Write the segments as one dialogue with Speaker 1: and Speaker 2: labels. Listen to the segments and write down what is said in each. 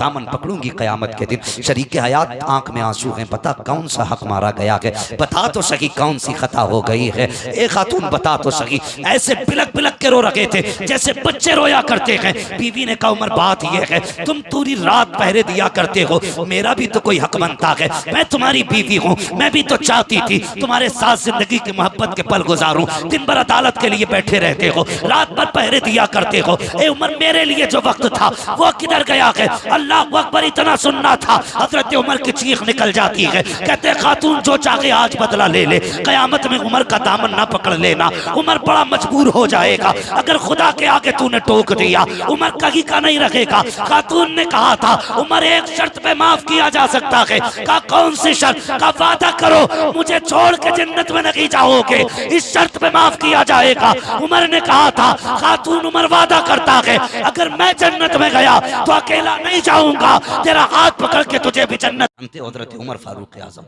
Speaker 1: दामन पकड़ूंगी क़यामत के दिन। शरीक हयात आंख में आंसू हैं, बता कौन सा हक मारा गया है, बता तो सही कौन सी खता हो गई है। एक खातून बता तो सही, ऐसे बिलक बिलक के रो रहे थे जैसे बच्चे रोया करते हैं। बीवी ने कहा उमर बात यह है तुम पूरी रात पहरे दिया करते हो, मेरा भी तो कोई हक बनता है, मैं तुम्हारी बीवी हूँ, मैं भी तो चाहती थी तुम्हारे साथ जिंदगी की मोहब्बत के पल गुजारूं। दिन भर अदालत के लिए बैठे रहते हो, रात भर पहरे दिया करते हो, ए उमर मेरे लिए जो वक्त था वो किधर गया है। अल्लाह अकबर इतना सुनना था, हजरत उमर की चीख निकल जाती है। कहते खातून जो चाहे आज बदला ले ले, कयामत में उमर का दामन ना पकड़ लेना, उमर बड़ा मजबूर हो जाएगा। अगर खुदा के आगे तूने टोक दिया उमर कहीं का नहीं रखेगा। खातून ने कहा था उमर एक शर्त पे माफ किया जा सकता है। का कौन सी शर्त? का वादा करो मुझे छोड़ के जन्नत में नहीं जाओगे, इस शर्त पे माफ किया जाएगा। उमर ने कहा था खातून उमर वादा करता है अगर मैं जन्नत में गया तो अकेला नहीं जाऊंगा, तेरा हाथ पकड़ के तुझे भी जन्नत। हजरत उमर फारूक आजम,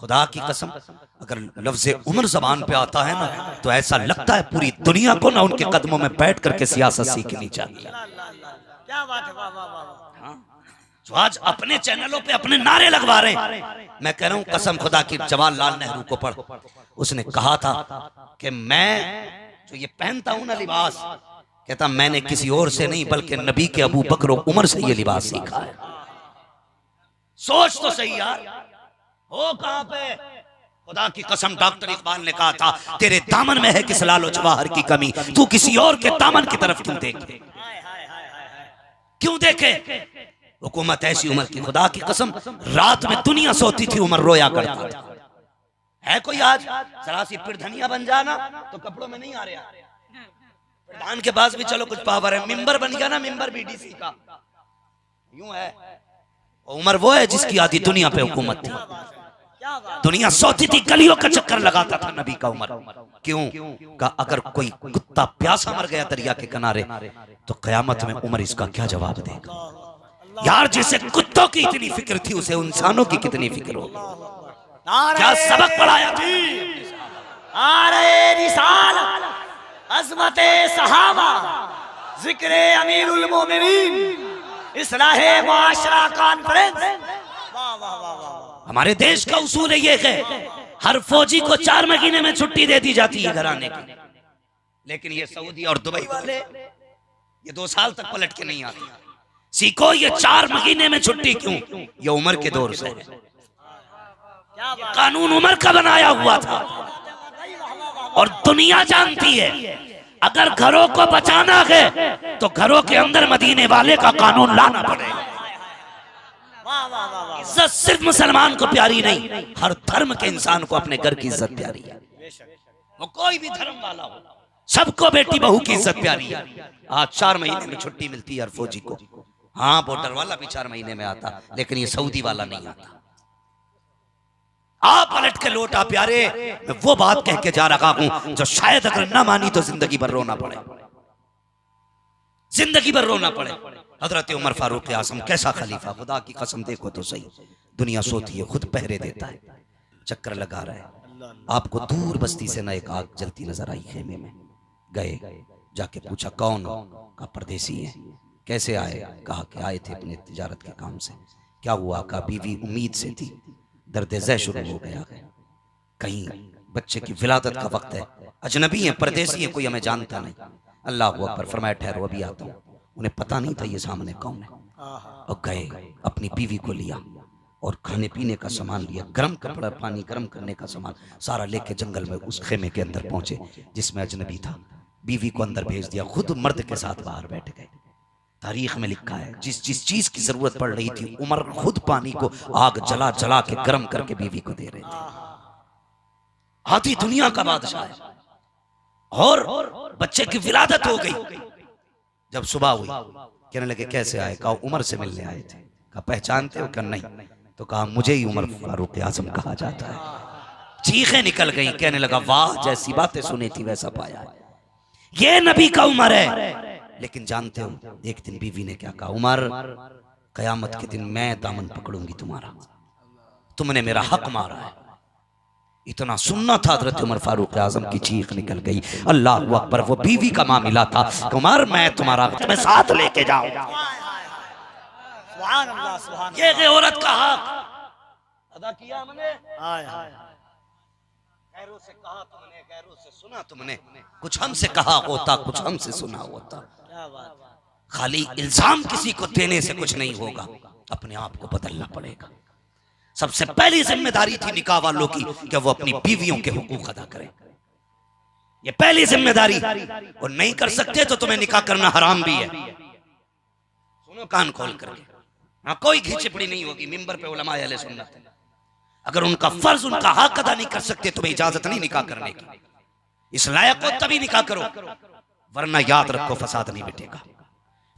Speaker 1: खुदा की कसम अगर लफ्ज़ उमर जबान पे आता है ना तो ऐसा लगता है पूरी दुनिया को ना उनके कदमों में बैठ करके सियासत सीखनी चाहिए।
Speaker 2: क्या बात है, वाह वाह वाह।
Speaker 1: जो आज अपने चैनलों पे अपने नारे लगवा रहे हैं, मैं कह रहा हूं कसम खुदा की जवाहरलाल नेहरू को पढ़, उसने कहा था कि मैं जो ये पहनता हूं ना लिबास, कहता मैंने किसी और से नहीं बल्कि नबी के अबू बकर और उमर से ये लिबास सीखा है। सोच तो सही यार, हो कहां पे? खुदा की कसम डॉक्टर इकबाल ने कहा था तेरे दामन में है किस लालो जवाहर की कमी, तू किसी और के दामन की तरफ क्यों देखे, क्यों देखे। हुकूमत ऐसी उमर की, खुदा की कसम रात में दुनिया सोती थी उमर रोया करता था। है कोई आज सरासी पिरधनिया बन जाना तो कपड़ों में नहीं आ रहा, प्रधान के पास भी चलो कुछ पावर है, मिंबर बन गया ना, मिंबर बीडीसी का, यूं है। उमर वो है जिसकी आधी दुनिया पे हुकूमत थी, दुनिया सोती थी, गलियों का चक्कर लगाता था नबी का उमर। क्यों? का अगर कोई कुत्ता प्यासा मर गया दरिया के किनारे तो कयामत में उमर इसका क्या जवाब देगा। यार जिसे कुत्तों की इतनी फिक्र थी उसे इंसानों की कितनी फिक्र होगी। क्या सबक पढ़ाया थी।
Speaker 2: नारे रिसालत, अज़मते सहाबा, जिक्रे अमीरुल मोमिनीन, इस्लाहे मुआशरा कॉन्फ्रेंस। वाह वाह वाह वाह।
Speaker 1: हमारे देश का उसूल ये है हर फौजी को 4 महीने में छुट्टी दे दी जाती है घर आने की, लेकिन ये सऊदी और दुबई वाले ये 2 साल तक पलट के नहीं आते। सीखो ये 4 महीने में छुट्टी क्यों, ये उमर के दौर से है। कानून उमर का बनाया हुआ था और दुनिया जानती है अगर घरों को बचाना है तो घरों के अंदर मदीने वाले का कानून लाना पड़ेगा। इज्जत सिर्फ मुसलमान को प्यारी नहीं, हर धर्म के इंसान को अपने घर की इज्जत प्यारी है। वो कोई भी धर्म वाला हो, सबको बेटी बहू की इज्जत प्यारी है। आज 4 महीने में छुट्टी मिलती है हर फौजी को। हाँ बॉर्डर वाला भी 4 महीने में आता, लेकिन ये सऊदी वाला नहीं आता। आप पलट के लौटा प्यारे, मैं वो बात कह के जा रहा हूं जो शायद अगर ना मानी तो जिंदगी भर रोना पड़े, जिंदगी भर रोना पड़े। हजरत उमर फारूक आजम कैसा खलीफा, खुदा की कसम देखो तो सही, दुनिया सोती है खुद पहरे देता है, चक्कर लगा रहा है। आपको दूर बस्ती से ना एक आग जलती नजर आई, खेमे में गए, जाके पूछा कौन का, परदेसी है, कैसे आए, कहा कि आए थे अपने तिजारत के काम से। क्या हुआ, का बीवी उम्मीद से थी, दर्द ज़ह शुरू हो गया, कहीं बच्चे की विलादत का वक्त है, अजनबी है, परदेसी है, कोई हमें जानता नहीं। अल्लाह अकबर, फरमाया ठहरो अभी आता हूँ। उन्हें पता नहीं था ये सामने कौन है, और गए अपनी बीवी को लिया और खाने पीने का सामान लिया, गर्म कपड़ा, पानी गर्म करने का सामान सारा लेके जंगल में उस खेमे के अंदर पहुंचे जिसमें अजनबी था। बीवी को अंदर भेज दिया, खुद मर्द के साथ बाहर बैठ गए। तारीख में लिखा है जिस जिस चीज की जरूरत पड़ रही थी उमर खुद पानी को आग जला जला के गर्म करके बीवी को दे रहे थे। आधी दुनिया का बादशाह है और बच्चे की विलादत हो गई। जब सुबह हुई कहने लगे कैसे आए, कहा उमर से मिलने आए थे। कहा पहचानते हो? कहा नहीं। तो कहा मुझे ही उमर फारूक आजम कहा जाता है। चीखें निकल गई, कहने लगा वाह जैसी बातें सुनी थी वैसा पाया है, ये नबी का उमर है। लेकिन जानते हो एक दिन बीवी ने क्या कहा, उमर कयामत के दिन मैं दामन पकड़ूंगी तुम्हारा, तुमने मेरा हक मारा है। इतना सुनना था, हजरत उमर फारूक आजम की चीख निकल गई। अल्लाह अकबर, वो बीवी का मामला था, उमर मैं तुम्हारा तुम्हें साथ लेके जाऊं।
Speaker 2: सुभान अल्लाह, सुभान
Speaker 1: ये है औरत का हक अदा किया हमने।
Speaker 2: अल्लाह।
Speaker 1: गैरों से कहा तुमने, गैरों से सुना तुमने, कुछ हमसे कहा होता, कुछ हमसे सुना होता।
Speaker 2: क्या बात।
Speaker 1: खाली इल्जाम किसी को देने से कुछ नहीं होगा, अपने आप को बदलना पड़ेगा। सबसे पहली जिम्मेदारी थी निकाह वालों की कि वो अपनी बीवियों के हुकूक अदा करें। ये पहली जिम्मेदारी, और नहीं कर सकते तो तुम्हें निकाह करना हराम भी है। सुनो कान खोल करके, हाँ कोई घिचपड़ी नहीं होगी। मिंबर पे उलमा अहले सुन्नत है, अगर उनका फर्ज उनका हक अदा नहीं कर सकते तुम्हें इजाजत नहीं निकाह करने की। इस लायक हो तभी निकाह करो, वरना याद रखो फसाद नहीं मिटेगा,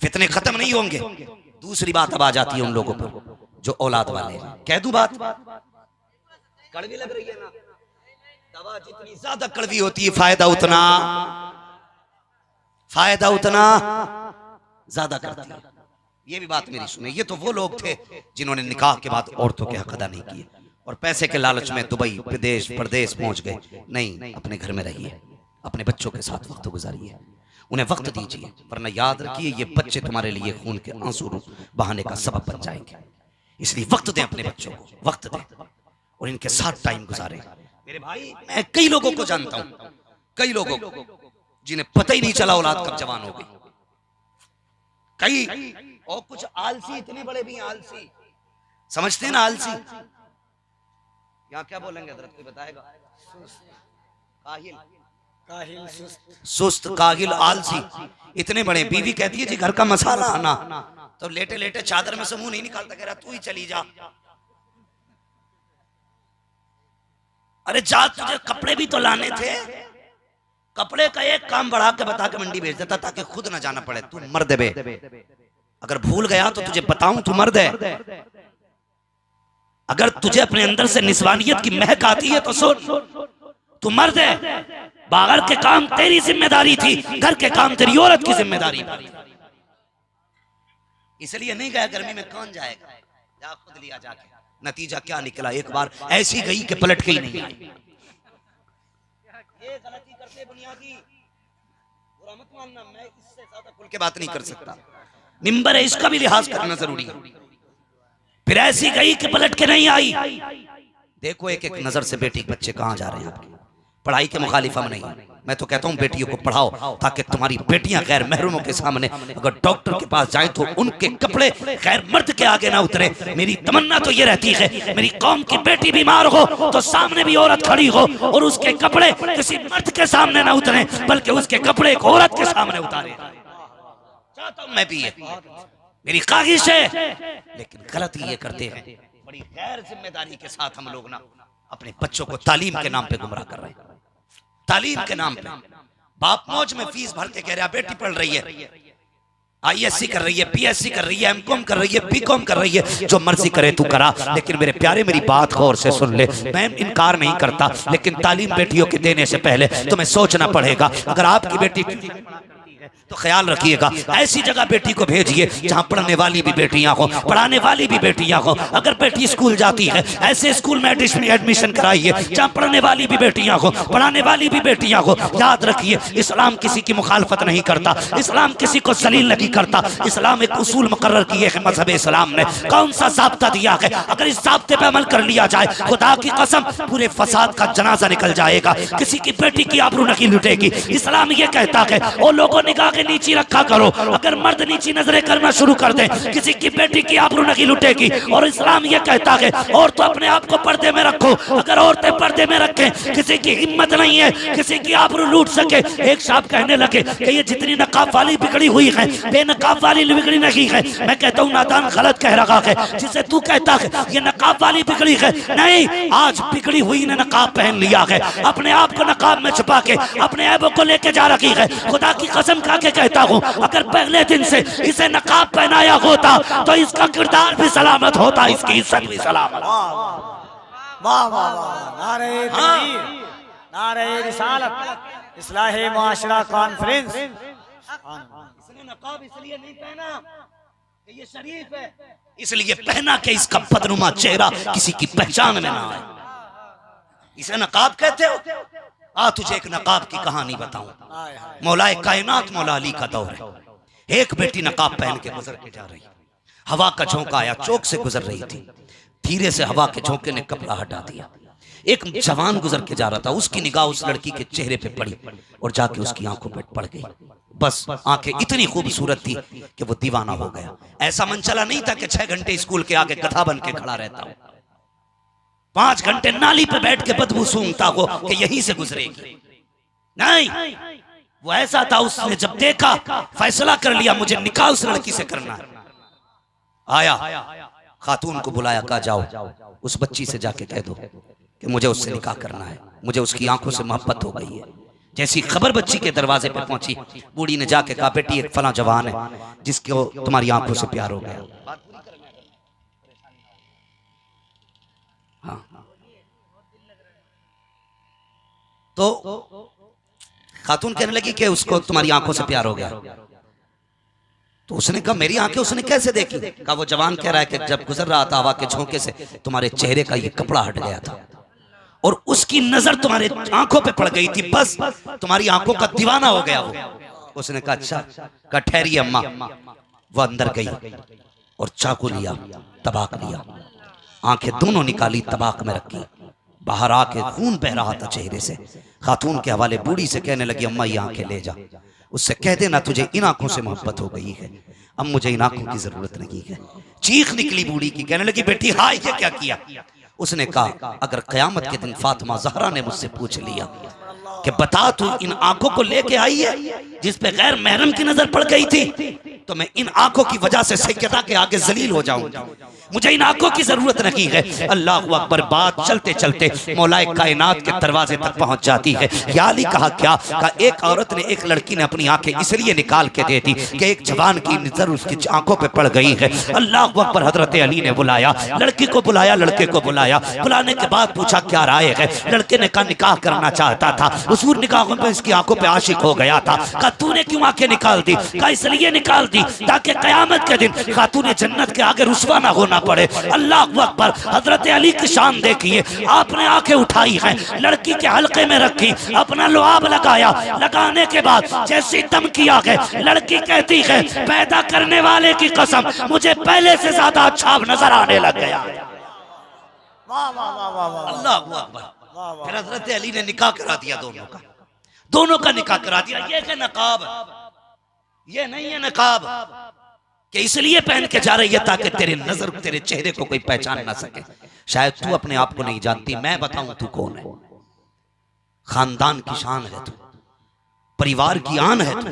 Speaker 1: फितने खत्म नहीं होंगे। दूसरी बात अब आ जाती है उन लोगों पर जो औलाद वाले हैं। कह दूं बात, कड़वी लग रही है ना, दवा जितनी ज्यादा कड़वी होती है फायदा उतना ज्यादा करती है। ये भी बात मेरी सुने, ये तो वो लोग थे जिन्होंने निकाह के बाद औरतों के हक अदा नहीं किए और पैसे के लालच में दुबई विदेश प्रदेश पहुंच गए। नहीं, अपने घर में रहिए, अपने बच्चों के साथ वक्त गुजारिए, उन्हें वक्त दीजिए, वरना याद रखिए ये बच्चे तुम्हारे लिए खून के आंसू बहाने का सबब बन जाएंगे। इसलिए वक्त दें अपने बच्चों को, वक्त दें और इनके साथ टाइम गुजारें। मेरे भाई, मैं कई लोगों को जानता हूं, कई लोगों को जिन्हें पता ही नहीं चला औलाद कब जवान हो गई। कई और कुछ आलसी इतने बड़े भी आलसी, समझते हैं ना आलसी। यहाँ क्या बोलेंगे हजरत, कोई बताएगा? काहिल,
Speaker 2: काहिल,
Speaker 1: सुस्त, काहिल, आलसी इतने बड़े। बीवी कहती है जी घर का मसाला आना, तो लेटे लेटे चादर में से मुंह नहीं निकालता, कह रहा तू ही चली जा। अरे जा, तुझे कपड़े भी तो लाने थे, कपड़े का एक काम बढ़ा के बता के मंडी भेज देता ताकि खुद ना जाना पड़े। तू मर्द बे, अगर भूल गया तो तुझे बताऊं तू मर्द है। अगर तुझे अपने अंदर से निस्वानियत की महक आती है तो सुन, तू मर्द है। बाहर के काम तेरी जिम्मेदारी थी, घर के काम तेरी औरत की जिम्मेदारी थी। इसलिए नहीं गया, गर्मी में कौन जाएगा, जा खुद लिया जाके। नतीजा क्या निकला, एक बार ऐसी गई कि पलट के ही नहीं आई। ये गलती करते बुनियादी, बुरा मत मानना, मैं इससे ज्यादा खुल के बात नहीं कर सकता। मिंबर है, इसका भी लिहाज करना जरूरी है। फिर ऐसी गई कि पलट के नहीं आई। देखो एक एक नजर से बेटी के बच्चे कहां जा रहे हैं। आपकी पढ़ाई के मुखालिफ हम नहीं, मैं तो कहता हूं बेटियों को पढ़ाओ ताकि तुम्हारी बेटियां गैर महरूमों के सामने अगर डॉक्टर के पास जाए तो उनके कपड़े गैर मर्द के आगे ना उतरे। मेरी तमन्ना तो ये रहती है मेरी कौम की बेटी बीमार हो तो सामने भी औरत खड़ी हो और उसके कपड़े किसी मर्द के सामने ना उतरे, बल्कि उसके कपड़े एक औरत के सामने उतारे। चाहता हूं मैं भी, मेरी ख्वाहिश है, लेकिन गलती ये करते हैं, बड़ी गैर जिम्मेदारी के साथ हम लोग ना अपने बच्चों को तालीम के नाम पे गुमराह कर रहे हैं। तालीम के नाम पे बाप मौज में फीस भरते कह रहा बेटी पढ़ रही है, ISC कर रही है, PSC कर रही है, MCOM कर रही है, BCOM कर रही है, जो मर्जी करे तू करा। लेकिन मेरे प्यारे मेरी बात गौर से सुन ले, मैं इनकार नहीं करता, लेकिन तालीम बेटियों के देने से पहले तुम्हें सोचना पड़ेगा। अगर आपकी बेटी तो ख्याल रखिएगा ऐसी जगह बेटी को भेजिए जहां पढ़ने वाली भी बेटियां हो, पढ़ाने वाली भी बेटियां हो। अगर बेटी स्कूल जाती है ऐसे स्कूल में एडमिशन कराइए जहां पढ़ने वाली भी बेटियां हो, पढ़ाने वाली भी बेटियां हो। याद रखिए इस्लाम किसी की मुखालफत नहीं करता, इस्लाम किसी को जलील नहीं करता। इस्लाम एक उसूल मुकर्रर किए है मजहब इस्लाम ने, कौन सा ज़ाब्ता दिया है, अगर इस ज़ाब्ते पे अमल कर लिया जाए खुदा की कसम पूरे फसाद का जनाजा निकल जाएगा, किसी की बेटी की आबरू नहीं लुटेगी। इस्लाम ये कहता है ओ लोगों निगाह नीची रखा करो, अगर मर्द नीची नजरें करना शुरू कर दे किसी की बेटी की आबरू नहीं लुटेगी। और इस्लाम ये कहता है और तो अपने आप को पर्दे में रखो, अगर औरतें पर्दे में रखें किसी की हिम्मत नहीं है किसी की आबरू लूट सके। एक साहब कहने लगे कि ये जितनी नकाब वाली बिगड़ी हुई है बेनकाब वाली बिगड़ी नहीं है। मैं कहता हूँ नादान गलत कह रहा है, जिसे तू कहता है ये नकाब वाली बिगड़ी है, नहीं, आज बिगड़ी हुई ने नकाब पहन लिया है, अपने आप को नकाब में छुपा के अपने ऐबों को लेके जा रखी है। खुदा की कसम खा के कहता हूं अगर पहले दिन से इसे नकाब पहनाया होता तो इसका किरदार भी सलामत होता, इसकी इज्जत भी सलामत।
Speaker 2: वाह वाह वाह, नारे तकबीर, नारे रिसालत, इस्लाहे मुआशरा कॉन्फ्रेंस।
Speaker 1: इसने नकाब इसलिए नहीं पहना कि ये शरीफ है, इसलिए पहना कि इसका बदनुमा चेहरा किसी की पहचान में ना आए। इसे नकाब कहते हो? तुझे एक नकाब की कहानी बताऊं। मौलाए कायनात मौला अली का दौर है, एक बेटी नकाब पहन के गुजर के जा रही, हवा का झोंका आया, चौक से गुजर रही थी, धीरे से हवा के झोंके ने कपड़ा हटा दिया। एक जवान गुजर के जा रहा था, उसकी निगाह उस लड़की के चेहरे पे पड़ी और जाके उसकी आंखों पे पड़ गई। बस आंखें इतनी खूबसूरत थी कि वो दीवाना हो गया। ऐसा मन चला नहीं था कि 6 घंटे स्कूल के आगे गधा बन के खड़ा रहता हूं, 5 घंटे नाली पे बैठ के बदबू सूंघता हो कि यहीं से गुजरेगी। नहीं, वो ऐसा था, उसने जब देखा फैसला कर लिया मुझे निकाह उस लड़की से करना है। आया, खातून को बुलाया, कहा जाओ उस बच्ची से जाके कह दो कि मुझे उससे निकाह करना है, मुझे उसकी आंखों से मोहब्बत हो गई है। जैसी खबर बच्ची के दरवाजे पे पहुंची, बूढ़ी ने जाके कहा बेटी एक फला जवान है जिसको तुम्हारी आंखों से प्यार हो गया। हाँ, तो खातून कहने लगी कि उसको तुम्हारी आंखों से प्यार हो गया। तो उसने कहा मेरी आंखें उसने कैसे देखी? कहा वो जवान कह रहा है कि जब गुजर रहा था हवा के झोंके से तुम्हारे चेहरे का ये कपड़ा हट गया था और उसकी नजर तुम्हारे आंखों पे पड़ गई थी, बस तुम्हारी आंखों का दीवाना हो गया वो। उसने कहा अच्छा। कहा ठहरी अम्मा। वो अंदर गई और चाकू लिया, तबाक लिया, आंखें दोनों निकाली, तबाक में रखी, बाहर आके खून बह रहा था चेहरे से। खातून के हवाले बूढ़ी से कहने लगी अम्मा ये आंखें ले जा, उससे कह देना तुझे इन आंखों से मोहब्बत हो गई है, अब मुझे इन आंखों की जरूरत नहीं है। चीख निकली बूढ़ी की, कहने लगी बेटी हाय ये क्या किया? उसने कहा अगर क़यामत के दिन फातिमा ज़हरा ने मुझसे पूछ लिया कि बता तू इन आंखों को लेके आई है जिस पे गैर महरम की नजर पड़ गई थी, तो मैं इन आंखों की वजह से सैयदा के आगे जलील हो जाऊंगा, मुझे इन आंखों की जरूरत नहीं है। अल्लाह अकबर। बात चलते चलते मौलाए कायनात के दरवाजे तक पहुंच जाती है। या अली कहा क्या? कहा एक औरत ने, एक लड़की ने अपनी आंखें इसलिए निकाल के दे दी कि एक जवान की नजर उसकी आंखों पे पड़ गई है। अल्लाह अकबर। हजरत अली ने बुलाया, लड़की को बुलाया, लड़के को बुलाया, बुलाने के बाद पूछा क्या राय है? लड़के ने कहा निकाह करना चाहता था, हुजूर निकाहों पे इसकी आंखों पे आशिक हो गया था। कहा तूने क्यों आंखें निकाल दी? कहा इसलिए निकाल दी ताकि कयामत के दिन खातून जन्नत के आगे रुस्वा ना होना पड़े। अल्लाह अकबर। हजरत अली की शान देखिए, आपने आंखें उठाई हैं, लड़की के हल्के में रखी, अपना लुआब लगाया, लगाने के बाद जैसे दम किया है, लड़की कहती है पैदा करने वाले की कसम मुझे पहले से ज्यादा अच्छा नजर आने लग गया। अल्लाह अकबर। फिर हजरत अली ने निकाह करा दिया, दोनों का निकाह करा दिया। ये है नकाब, ये नहीं है नकाब कि इसलिए पहन के जा रही है ताकि तेरे नजर, तेरे चेहरे को कोई पहचान ना सके। शायद तू अपने आप को नहीं जानती, मैं बताऊं तू कौन है। खानदान की शान है तू, परिवार की आन है तू,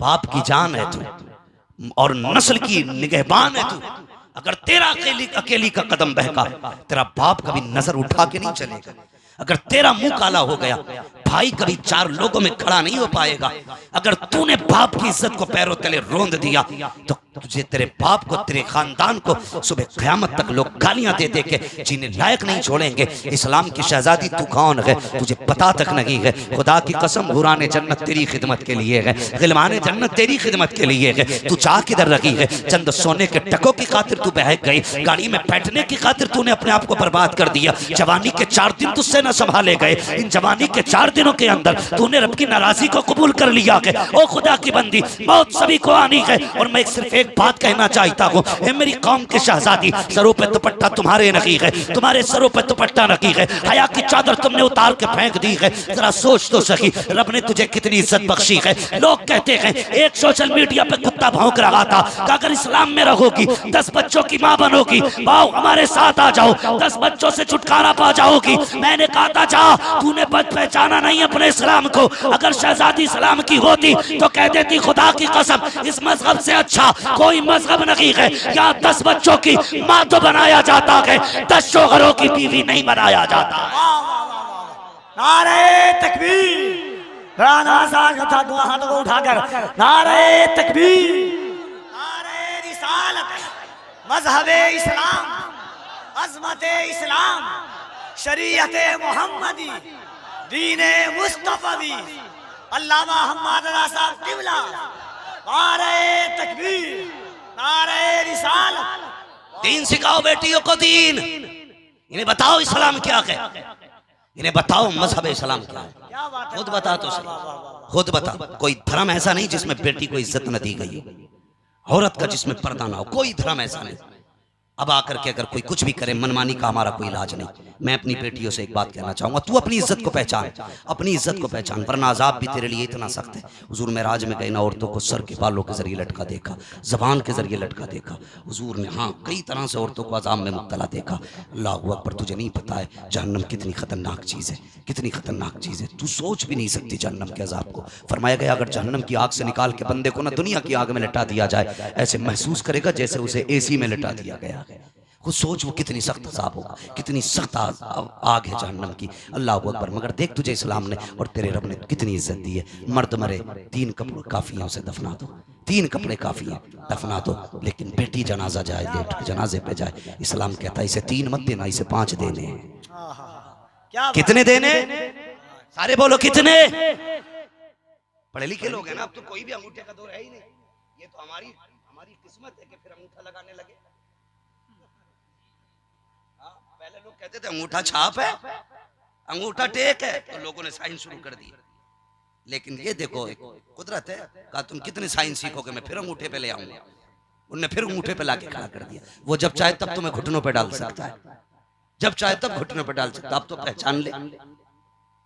Speaker 1: बाप की जान है तू और नस्ल की निगहबान है तू। अगर तेरा अकेली का कदम बहका, तेरा बाप कभी नजर उठा के नहीं चलेगा। अगर तेरा मुंह काला हो गया, भाई कभी 4 लोगों में खड़ा नहीं हो पाएगा। अगर तूने बाप की इज्जत को पैरों तले रोंद दिया तो तुझे, तेरे बाप को, तेरे खानदान को सुबह क़यामत तक लोग गालियां दे दे के जीने लायक नहीं छोड़ेंगे। इस्लाम की शहजादी तू कौन है तुझे पता तक नहीं है। खुदा की कसम हुराने जन्नत तेरी खिदमत के लिए है, गिलमाने जन्नत तेरी खिदमत के लिए है। तू चाह किधर रही है? चंद सोने के टकों की खातिर तू बहक गई, गाड़ी में बैठने की खातिर तूने अपने आप को बर्बाद कर दिया। जवानी के 4 दिन तुझसे न संभाले गए, इन जवानी के 4 दिनों के अंदर तूने रब की नाराजगी को कबूल कर लिया है। ओ खुदा की बंदी, मौत सभी को आनी है और मैं सिर्फ एक बात कहना चाहता हूँ, मेरी कौम के शहजादी, सरों पे दुपट्टा तुम्हारे नहीं है, तुम्हारे सरों पे दुपट्टा नहीं है, हया की चादर तुमने उतार के फेंक दी है। जरा सोच तो सही, रब ने तुझे कितनी इज्जत बख्शी है। लोग कहते हैं, एक सोशल मीडिया पे कुत्ता भौंक रहा था कि अगर इस्लाम में रहोगी 10 बच्चों की माँ बनोगी, आओ हमारे साथ आ जाओ, 10 बच्चों से छुटकारा पा जाओगी। मैंने कहा था जा, तूने पहचाना नहीं अपने इस्लाम को। अगर शहजादी इस्लाम की होती तो कह देती खुदा की कसम इस मजहब से अच्छा कोई मजहब नहीं है। यहाँ 10 बच्चों की माँ तो बनाया जाता है, 10 शोहरों की बीवी नहीं बनाया जाता।
Speaker 2: नारे तकबीर, हाथों को उठाकर नारे तकबीर, नारे रिसालत, मजहबे इस्लाम, अज़मते इस्लाम, शरीयते मोहम्मदी, दीने मुस्तफवी, अल्लामा हम्मद रज़ा साहब क़िबला। नारे तकबीर, नारे रिसालत।
Speaker 1: दीन सिखाओ बेटियों को दीन, इन्हें बताओ इस्लाम क्या है, इन्हें बताओ मजहब इस्लाम क्या है। खुद बता तो सही, खुद बता। कोई धर्म ऐसा नहीं जिसमें बेटी को इज्जत न दी गई, औरत का जिसमें पर्दा ना हो, कोई धर्म ऐसा नहीं। अब आकर के अगर कोई कुछ भी करे, मनमानी का हमारा कोई इलाज नहीं। मैं अपनी बेटियों से एक बात कहना चाहूंगा, तू अपनी इज्जत को पहचान, अपनी इज्जत को पहचान, वरना अजाब भी तेरे लिए इतना सख्त है। हुजूर मेराज में गए ना, औरतों को सर के बालों के जरिए लटका देखा, जबान के जरिए लटका देखा हुजूर ने। हाँ, कई तरह से औरतों को अजाब में मुब्तला देखा। अल्लाह अकबर, तुझे नहीं पता है जहन्नम कितनी खतरनाक चीज़ है, कितनी खतरनाक चीज़ है, तू सोच भी नहीं सकती जहन्नम के अजाब को। फरमाया गया अगर जहन्नम की आग से निकाल के बंदे को ना दुनिया की आग में लटा दिया जाए, ऐसे महसूस करेगा जैसे उसे एसी में लटा दिया गया। खुद सोच वो कितनी सख्त अजाब होगा, कितनी सख्त आग है जहन्नम की। अल्लाह अकबर। मगर देख तुझे इस्लाम ने और तेरे रब ने कितनी इज्जत दी है। मर्द मरे 3 कपड़े काफी हैं, उसे दफना दो, 3 कपड़े काफी हैं, दफना दो। लेकिन बेटी जनाजा जाए, लेट के जनाजे पे जाए, इस्लाम कहता है इसे 3 मत देना, इसे 5 देने हैं। कितने देने? सारे बोलो कितने? पढ़े लिखे लोग हैं ना, अब तो कोई भी अंगूठे का दौर है ही नहीं। ये तो हमारी किस्मत है कि फिर अंगूठा लगाने लगे। पहले लोग कहते थे अंगूठा छाप है, अंगूठा टेक है, तो लोगों ने साइंस शुरू कर दी। लेकिन ये देखो एक कुदरत है, कहा तुम कितने साइंस सीखोगे, मैं फिर अंगूठे पे ले आऊंगा। उनने फिर अंगूठे पे लाके खड़ा कर दिया। वो जब चाहे तब तुम्हें घुटनों पे डाल सकता है, जब चाहे तब घुटनों पे डाल सकता। अब तो पहचान ले,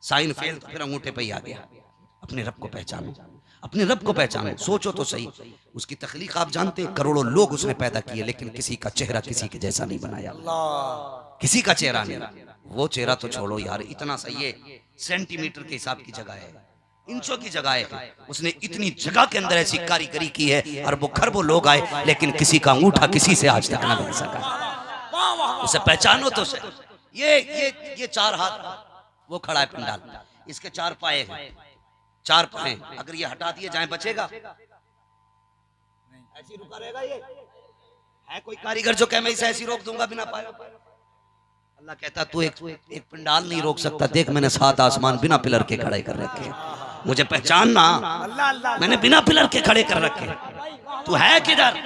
Speaker 1: साइन फेल तो फिर अंगूठे पे ही आ गया। अपने रब को पहचानो, अपने रब को पहचानो। सोचो तो सही, उसकी तख्लीक आप जानते हैं, करोड़ों लोग उसने पैदा किए, लेकिन किसी का चेहरा किसी के जैसा नहीं बनाया, किसी का चेहरा नहीं। वो चेहरा तो छोड़ो यार, इतना सा ये सेंटीमीटर के हिसाब की जगह है, इंचों की जगह है, उसने इतनी जगह के अंदर ऐसी कारीगरी की है, अरबों खरबों लोग आए, लेकिन किसी का अंगूठा किसी से आज तक ना मिल सका। उसे पहचानो तो सही। ये 4 हाथ, वो खड़ा है पंडाल, इसके 4 पाए हैं, 4 पाए। अगर ये हटा दिए जाए बचेगा? ऐसी रुका रहेगा? ये है कोई कारीगर जो कहे मैं इसे ऐसी रोक दूंगा बिना पाए? अल्लाह कहता तू एक पंडाल नहीं रोक सकता। देख मैंने 7 आसमान बिना पिलर के खड़े कर रखे, मुझे पहचानना, मैंने बिना पिलर के खड़े कर रखे। तू है किधर?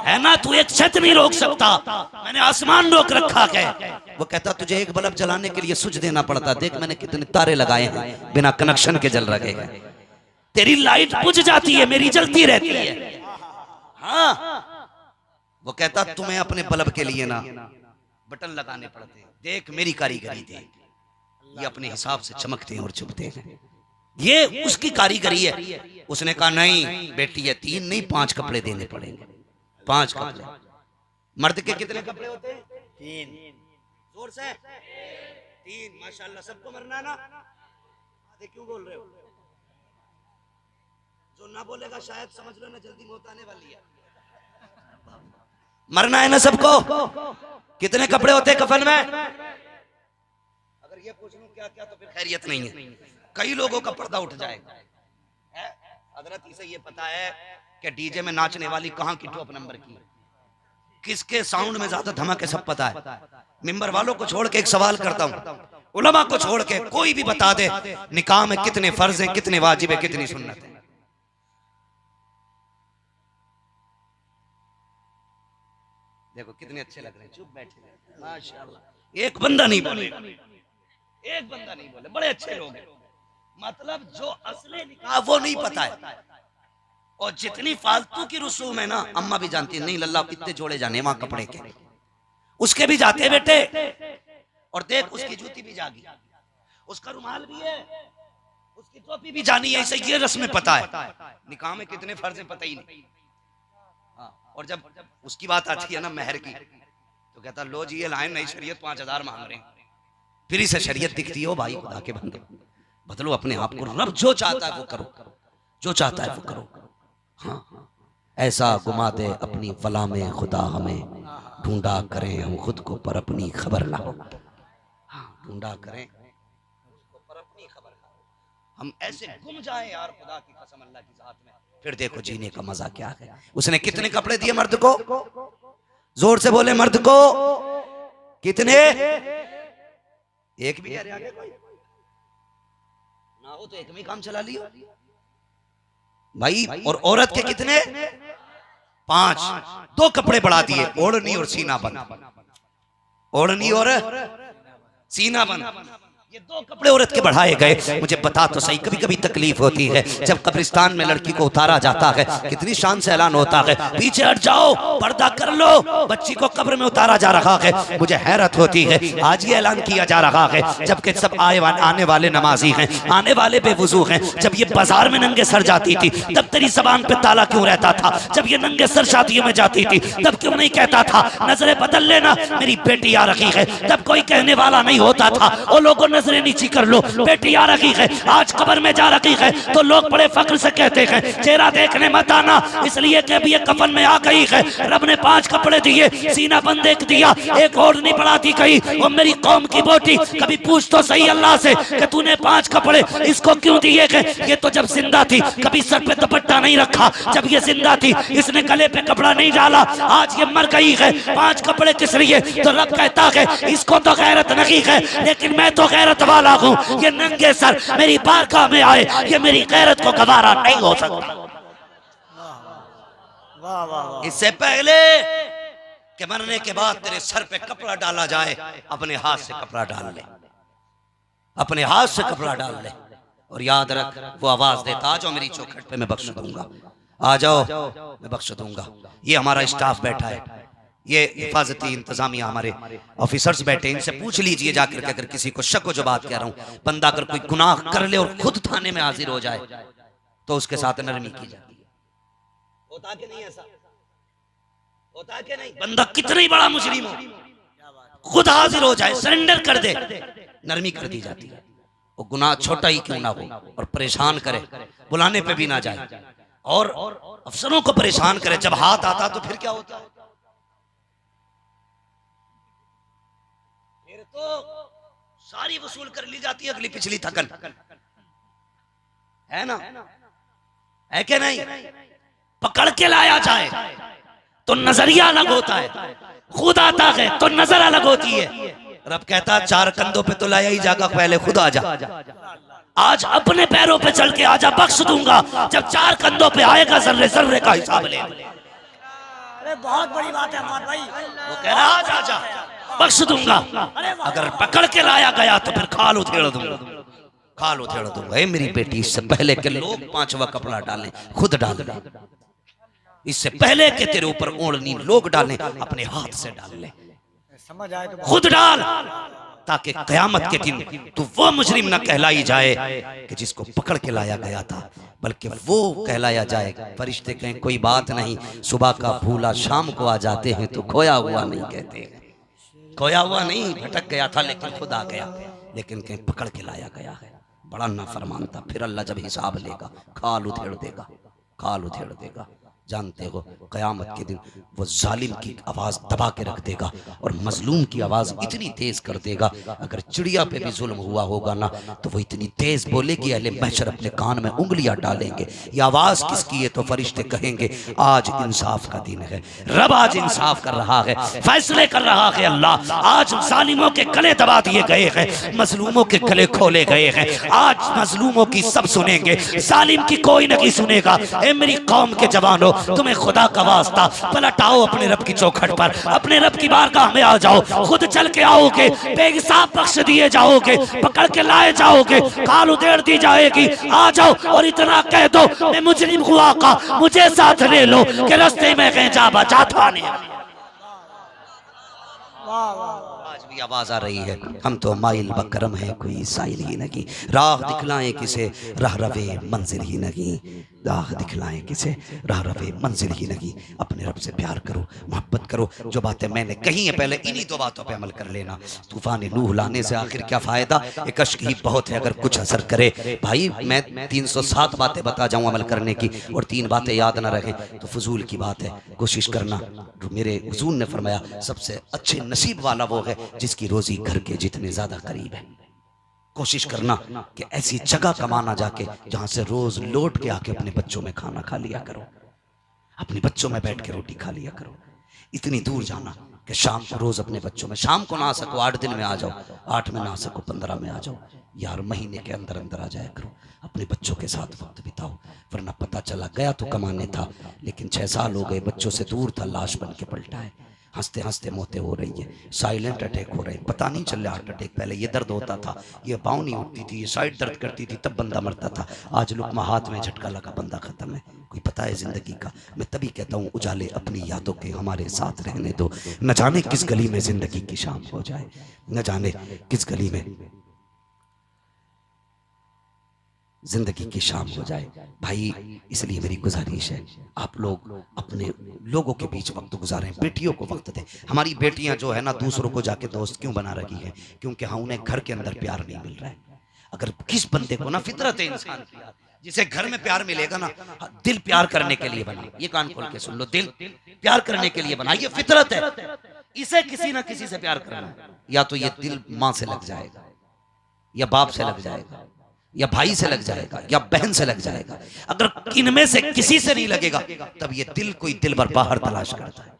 Speaker 1: है ना, तू एक छत नहीं रोक सकता, मैंने आसमान रोक रखा है। वो कहता तुझे एक बल्ब जलाने के लिए स्विच देना पड़ता, देख मैंने कितने तारे लगाए हैं बिना कनेक्शन के जल रखे हैं। तेरी लाइट बुझ जाती है, मेरी जलती रहती है। हाँ, वो कहता तुम्हें अपने बल्ब के लिए ना बटन लगाने पड़ते, देख मेरी कारीगरी देख, ये अपने हिसाब से चमकते हैं और चुभते हैं, ये उसकी कारीगरी है। उसने कहा नहीं बेटी है, 3 नहीं 5 कपड़े देने पड़ेंगे, 5 कपड़े। मर्द के कितने कपड़े होते हैं? 3। जोर से 3। माशाल्लाह, सबको मरना ना? आधे क्यों बोल रहे हो? जो ना बोलेगा शायद समझ लो ना जल्दी मौत आने वाली है। मरना है ना सबको? कितने कपड़े होते हैं कफन में? अगर ये पूछ लूं क्या क्या तो फिर खैरियत नहीं है। कई लोगों का पर्दा उठ जाएगा। हजरत इसे ये पता है कि डीजे में नाचने वाली कहां की टॉप नंबर की, किसके साउंड में ज्यादा धमाके, सब पता है। मिंबर वालों को छोड़ के एक सवाल करता हूं, उलमा को छोड़ के कोई भी बता दे निकाह में कितने फर्ज हैं, कितने वाजिब है, कितनी सुन्नत है? देखो कितने अच्छे लग रहे हैं, चुप बैठे माशाल्लाह। एक बंदा नहीं बोलेगा, एक बंदा नहीं बोले, बड़े अच्छे लोग हैं। मतलब जो असली निकाह वो नहीं पता है, और जितनी फालतू की रसूम है ना, अम्मा भी जानती है। नहीं लल्ला इतने जोड़े जाने वहां कपड़े के, उसके भी जाते बेटे। और देख उसकी जूती भी जागी, उसका रुमाल भी है, उसकी टोपी भी जानी है। इसे ये रस्में पता है, निकाह में कितने फर्ज पता ही नहीं। और जब उसकी बात आती है ना महर की, तो कहता लो जी ये लाइन नई शरीयत 5000 मांग रहे हैं। फिर इसे शरीयत दिखती है, भाई खुदा के बंदे बदलो अपने आप को, रब जो चाहता है वो करो, जो चाहता है वो करो। हाँ, ऐसा घुमा दे अपनी वला में खुदा हमें, ढूंढा करें हम खुद को पर अपनी खबर ना हो। हाँ, ढूंढा करें पर अपनी खबर ना हो, हम ऐसे गुम जाए यार खुदा की कसम अल्लाह की जात में, फिर देखो जीने का मजा क्या है। उसने कितने कपड़े दिए मर्द को? जोर से बोले मर्द को कितने? एक भी कह रहे आगे कोई ना हो तो एक में काम चला लियो भाई। और औरत के कितने? 5। 2 कपड़े बढ़ा दिए, ओढ़नी और सीना बंद, ओढ़नी और सीना बंद। ये 2 कपड़े औरत के बढ़ाए गए। मुझे बता तो सही, कभी कभी तकलीफ होती है जब कब्रिस्तान में लड़की को उतारा जाता है, कितनी शान से ऐलान होता है, पीछे हट जाओ, पर्दा कर लो, बच्ची को कब्र में उतारा जा रहा है। मुझे हैरत होती है, आज ये ऐलान किया जा रहा है जबकि सब आने वाले नमाजी हैं, आने वाले बेवुजू हैं। जब ये बाजार में नंगे सर जाती थी तब तेरी जबान पे ताला क्यों रहता था? जब ये नंगे सर शादियों में जाती थी तब क्यों नहीं कहता था नजरें बदल लेना, मेरी बेटी आ रही है? तब कोई कहने वाला नहीं होता था, ओ लोगों नजरें नीची कर लो, बेटी आ रही है। आज कब्र में जा रही है तो लोग बड़े फख्र से कहते हैं चेहरा देखने मत आना, इसलिए कि अभी ये कफन में आ गई है। रब ने 5 कपड़े दिए, सीना बंद एक दिया, एक और नहीं बढ़ाती गई। और मेरी कौम की बेटी, कभी पूछ तो सही अल्लाह से कि तूने 5 कपड़े इसको क्यों दिए गए? ये तो जब जिंदा थी कभी सर पे दुपट्टा नहीं रखा, जब ये जिंदा थी इसने गले पे कपड़ा नहीं डाला, आज ये मर गई है, 5 कपड़े किस लिए? तो रब कहता है इसको तो गैरत नहीं है, लेकिन मैं तो गैरत वाला हूँ। ये नंगे सर मेरी बारगाह में आए, ये मेरी गैरत को गवारा नहीं हो सकता। इससे पहले कि मरने के बाद तेरे सर पे कपड़ा डाला जाए, अपने हाथ से कपड़ा डाल ले, अपने हाथ से कपड़ा डाल ले। और याद रख, वो आवाज देता, आ जाओ मेरी चौखट पे, मैं बख्श दूंगा, आ जाओ मैं बख्श दूंगा। ये हमारा स्टाफ बैठा है, ये हिफाजती इंतजामिया हमारे ऑफिसर्स बैठे, इनसे पूछ लीजिए जाकर के, अगर किसी को शक हो जो बात कह रहा हूं, बंदा अगर कोई गुनाह कर ले और खुद थाने में हाजिर हो जाए तो उसके साथ नरमी की जाती है। होता कि नहीं ऐसा? होता कि नहीं? बंदा कितना ही बड़ा मुजरिम हो, खुद हाजिर हो जाए, सरेंडर कर दे, नरमी कर दी जाती है। वो गुनाह छोटा ही क्यों ना हो, और परेशान करे, बुलाने पे भी ना जाए, और अफसरों को परेशान करे। जब हाथ आता तो फिर क्या होता है? फिर तो सारी वसूल कर ली जाती है, अगली पिछली थकन, है ना? है कि नहीं? पकड़ के लाया जाए तो नजरिया अलग होता है, खुद आता है तो नजर अलग होती है। रब कहता 4 कंधों पे तो लाया ही जाएगा, पहले खुद आ जा, आज अपने पैरों पे चल के आजा, बख्श दूंगा। जब 4 कंधों पे आएगा जर्रे जर्रे का हिसाब ले।
Speaker 2: अरे बहुत बड़ी बात है अहमद भाई,
Speaker 1: वो कह रहा आज आजा, बख्श दूंगा। अगर पकड़ के लाया गया तो फिर खाल उधेड़ दूंगा, खाल उधेड़ दूंगा। मेरी बेटी, इससे पहले के लोग 5वां कपड़ा डालें, खुद डाल ले। इससे पहले के तेरे ऊपर ओढ़नी लोग डालें, अपने हाथ से डाल ले,
Speaker 2: समझ आए तो
Speaker 1: खुद डाल, ताकि कयामत के दिन तू वो मुजरिम न कहलाई जाए कि जिसको पकड़ के लाया गया था, बल्कि वो कहलाया जाए। फरिश्ते कहें कोई बात नहीं, सुबह का भूला शाम को आ जाते हैं तो खोया हुआ नहीं कहते। खोया हुआ नहीं, भटक गया था लेकिन खुद आ गया, लेकिन कहीं पकड़ के लाया गया है, बड़ा नाफरमान था। फिर अल्लाह जब हिसाब लेगा, खाल उधेड़ देगा, खाल उधेड़ देगा। जानते हो कयामत के दिन वो जालिम की आवाज दबा के रख देगा और मजलूम की आवाज इतनी तेज कर देगा, अगर चिड़िया पे भी जुल्म हुआ होगा ना तो वो इतनी तेज बोलेगी, अहले महशर अपने कान में उंगलियां डालेंगे। ये आवाज किसकी है? तो फरिश्ते कहेंगे आज इंसाफ का दिन है, रब आज इंसाफ कर रहा है, फैसले कर रहा है। अल्लाह आज जालिमों के गले दबा दिए गए हैं, मजलूमों के गले खोले गए हैं। आज मजलूमों की सब सुनेंगे, जालिम की कोई नहीं सुनेगा। ए मेरी कौम के जवानों, तुम्हें खुदा का वास्ता पलट आओ अपने रब की चौखट पर, अपने रब की बारगाह में आ जाओ, खुद चल के आओगे, बेहिसाब बख्श दिए जाओगे, पकड़ के लाए जाओगे, काल उधेड़ दी जाएगी। आ जाओ और इतना कह दो मैं मुजरिम हुआ का, मुझे साथ ले लो कि रास्ते में कहीं जा बचा था नहीं। आज भी आवाज आ रही है, हम तो माइल बकरम है कोई साइल ही नहीं, राह दिखलाएं किसे राह रवे मंजिल ही नहीं, राह दिखलाएं किसे राह रवे मंजिल ही नहीं। अपने रब से प्यार करो, मोहब्बत करो। जो बातें मैंने कही है पहले इन्हीं 2 बातों पे अमल कर लेना। तूफान नूह लाने से आखिर क्या फायदा, एक अश्क ही बहुत है अगर कुछ असर करे। भाई मैं 307 बातें बता जाऊं अमल करने की और 3 बातें याद ना रहे तो फजूल की बात है। कोशिश करना, मेरे हुजूर ने फरमाया सबसे अच्छे नसीब वाला वो है जिसकी रोजी घर के जितने ज्यादा करीब है। कोशिश करना कि ऐसी जगह कमाना जाके जहां से रोज लौट के आके अपने बच्चों में खाना खा लिया करो, अपने बच्चों में बैठ के रोटी खा लिया करो। इतनी दूर जाना कि शाम को रोज अपने बच्चों में, शाम को ना आ सको 8 दिन में आ जाओ, 8 में ना आ सको 15 में आ जाओ यार, महीने के अंदर अंदर आ जाया करो, अपने बच्चों के साथ वक्त बिताओ। वरना पता चला गया तो कमाने था लेकिन 6 साल हो गए, बच्चों से दूर था, लाश बन के पलटा है। हंसते हंसते मौतें हो रही है, साइलेंट अटैक हो रहे हैं, पता नहीं चल रहा हार्ट अटैक। पहले ये दर्द होता था, ये पाँव नहीं उठती थी, ये साइड दर्द करती थी, तब बंदा मरता था। आज लुकमा हाथ में झटका लगा, बंदा खत्म है। कोई पता है जिंदगी का? मैं तभी कहता हूँ उजाले अपनी यादों के हमारे साथ रहने दो। न जाने किस गली में जिंदगी की शाम हो जाए, न जाने किस गली में जिंदगी की शाम हो जाए। भाई इसलिए मेरी गुजारिश है, आप लोग अपने लोगों के बीच वक्त गुजारें, बेटियों को वक्त दें। हमारी बेटियां जो है ना दूसरों को जाके दोस्त क्यों बना रही है? क्योंकि हाँ उन्हें घर के अंदर प्यार नहीं मिल रहा है। अगर किस बंदे को ना फितरत है इंसान की, जिसे घर में प्यार मिलेगा ना, दिल प्यार करने के लिए बना, ये कान खोल के सुन लो, दिल प्यार करने के लिए बना, ये फितरत है। इसे किसी ना किसी से प्यार करना, या तो ये दिल माँ से लग जाएगा, या बाप से लग जाएगा, या भाई से लग जाएगा, या बहन से लग जाएगा। अगर इनमें से किसी से नहीं लगेगा तब ये दिल कोई दिल भर बाहर तलाश करता है,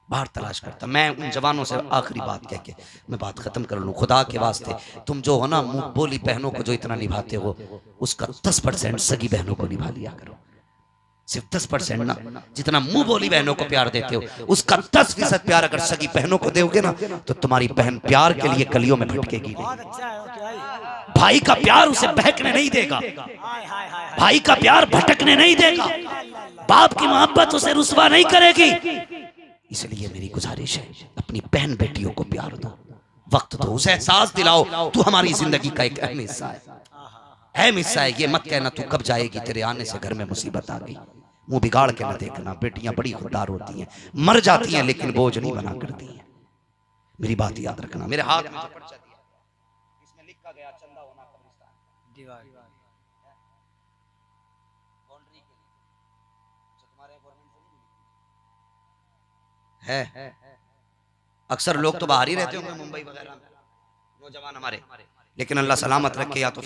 Speaker 1: बाहर तलाश करता। मैं उन जवानों से आखिरी बात कह के मैं बात खत्म कर लूं, खुदा के वास्ते तुम जो हो ना मुंह बोली बहनों को जो इतना निभाते हो, उसका 10% सगी बहनों को निभा लिया करो। सिर्फ 10% ना, जितना मुंह बोली बहनों को प्यार देते हो उसका 10% प्यार अगर सगी बहनों को दोगे ना, तो तुम्हारी बहन प्यार के लिए कलियों में भटकेगी नहीं।
Speaker 2: बहुत अच्छा है ओके भाई।
Speaker 1: भाई का प्यार उसे बहकने नहीं देगा,
Speaker 2: हाय हाय हाय।
Speaker 1: भाई का प्यार भटकने नहीं देगा, बाप की मोहब्बत उसे रुसवा नहीं करेगी। इसलिए मेरी गुजारिश है, अपनी बहन बेटियों को प्यार दो, वक्त दो, उसे एहसास दिलाओ तू हमारी जिंदगी का एक अहम हिस्सा है, अहम हिस्सा है। ये मत कहना तू कब जाएगी, तेरे आने से घर में मुसीबत आ गई। मुंह बिगाड़ के ना देखना, बेटियां बड़ी खुददार होती हैं, मर जाती हैं लेकिन बोझ नहीं बना करती हैं। मेरी बात याद रखना। मेरे हाथ में पर्चा दिया, इसमें लिखा गया चंदा होना कब्रिस्तान
Speaker 2: दीवार।
Speaker 1: बाउंड्री के लिए। अच्छा तुम्हारे गवर्नमेंट से नहीं है? अक्सर लोग तो बाहर ही रहते होंगे मुंबई वगैरह में, नौजवान हमारे, लेकिन अल्लाह सलामत रखे, या तो